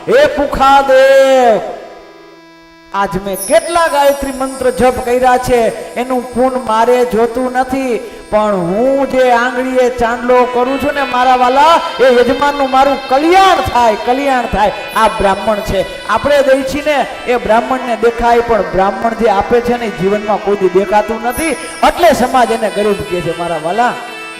હે પુખાદેવ, આજ મેં કેટલા ગાયત્રી મંત્ર જપ કર્યા છે, એનું પૂન મારે જોતું નથી, પણ હું જે આંગળીએ ચાંદલો કરું છું ને મારા વાલા, એ યજમાનનું મારું કલ્યાણ થાય, કલ્યાણ થાય. આ બ્રાહ્મણ છે, આપણે દઈ છીએ ને એ બ્રાહ્મણને દેખાય, પણ બ્રાહ્મણ જે આપે છે ને જીવનમાં કોઈ દી દેખાતું નથી, એટલે સમાજ એને ગરીબ કહે છે. મારા વાલા,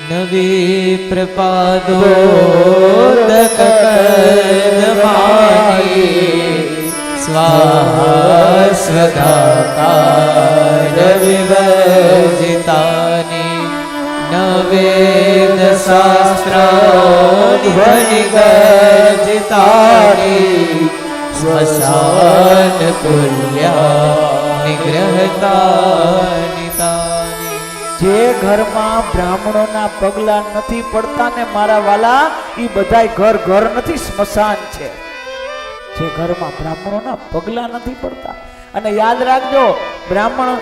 નવી પ્રપાદોદકર્દમાની સ્વાહા સ્વદાકાર વિવર્જિતાની નવેદ શાસ્ત્રાધ્વનિગર્જિતાની સ્વસાન તુલ્યા નિગ્રહતાની તાની. જે ઘરમાં બ્રાહ્મણોના પગલા નથી પડતા ને મારા વાલા, ઈ બધાય ઘર ઘર નથી, સ્મશાન છે. જે ઘરમાં બ્રાહ્મણોના પગલા નથી પડતા. અને યાદ રાખજો, બ્રાહ્મણ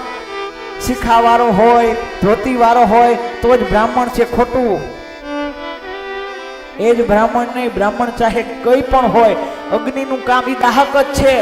શિખાવાળો હોય, ધોતીવાળો હોય તો જ બ્રાહ્મણ છે, ખોટું. એ જ બ્રાહ્મણ નહીં, બ્રાહ્મણ ચાહે કઈ પણ હોય, અગ્નિનું કામ ઈ દાહક જ છે.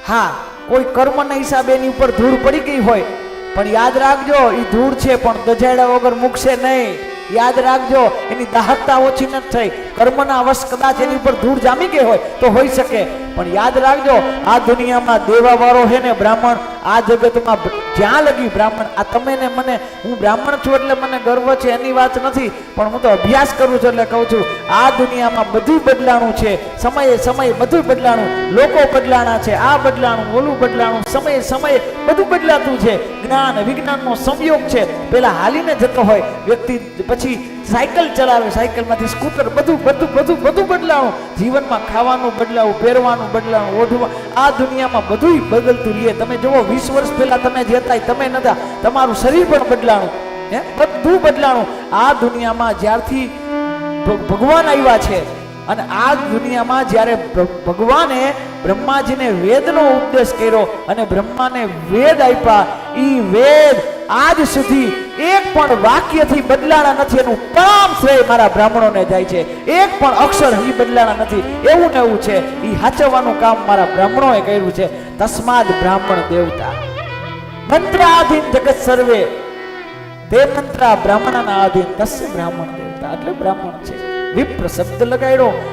હા, કોઈ કર્મના હિસાબે એની ઉપર ધૂળ પડી ગઈ હોય, પણ યાદ રાખજો, ઈ ધૂળ છે પણ દજાડ્યા વગર મૂકશે નહીં. યાદ રાખજો, એની દાહકતા ઓછી નથી થઈ. કર્મના વશ કદાચ એની ઉપર ધૂળ જામી ગઈ હોય તો હોઈ શકે, પણ યાદ રાખજો, આ દુનિયામાં દેવાવાળો છે ને બ્રાહ્મણ, આ જગતમાં જ્યાં લગી બ્રાહ્મણ, આ તમે ને મને, હું બ્રાહ્મણ છું એટલે મને ગર્વ છે એની વાત નથી, પણ હું તો અભ્યાસ કરું છું એટલે કહું છું, આ દુનિયામાં બધું બદલાણું છે. સમયે સમયે બધું બદલાણું, લોકો બદલાણા છે, આ બદલાણું, ઓલું બદલાણું, સમયે સમયે બધું બદલાતું છે. જ્ઞાન વિજ્ઞાનનો સંયોગ છે. પેલા હાલીને જતો હોય વ્યક્તિ, પછી સાયકલ ચલાવે, સાયકલમાંથી સ્કૂટર, બધું બધું બધું બધું બદલાવું. જીવનમાં ખાવાનું બદલાવું, પહેરવાનું બદલાવું, ઓઢવું, આ દુનિયામાં બધું બદલતું રહે. તમે જુઓ, 20 વર્ષ પહેલા તમે જે હતા તમે નતા, તમારું શરીર પણ બદલાણું, હે, બધું બદલાણું. આ દુનિયામાં જ્યારથી ભગવાન આવ્યા છે, અને આ દુનિયામાં જ્યારે ભગવાને બ્રહ્માજીને વેદનો ઉપદેશ કર્યો અને બ્રહ્માને વેદ આપ્યા, ઈ વેદ આજ સુધી એક પણ વાક્યથી બદલાણા નથી. એનું તમામ શ્રેય મારા બ્રાહ્મણોને જાય છે. એક પણ અક્ષર હજી બદલાણા નથી. એવું ને એવું છે. ઈ હાચવવાનું કામ મારા બ્રાહ્મણોએ કર્યું છે. તસ્માદ બ્રાહ્મણ દેવતા, મંત્રાધીન જગત સર્વે, તે મંત્ર બ્રાહ્મણના આધીન, તસ્ય બ્રાહ્મણ દેવતા, એટલે બ્રાહ્મણ છે. વિપ્ર શબ્દ લગાડ્યો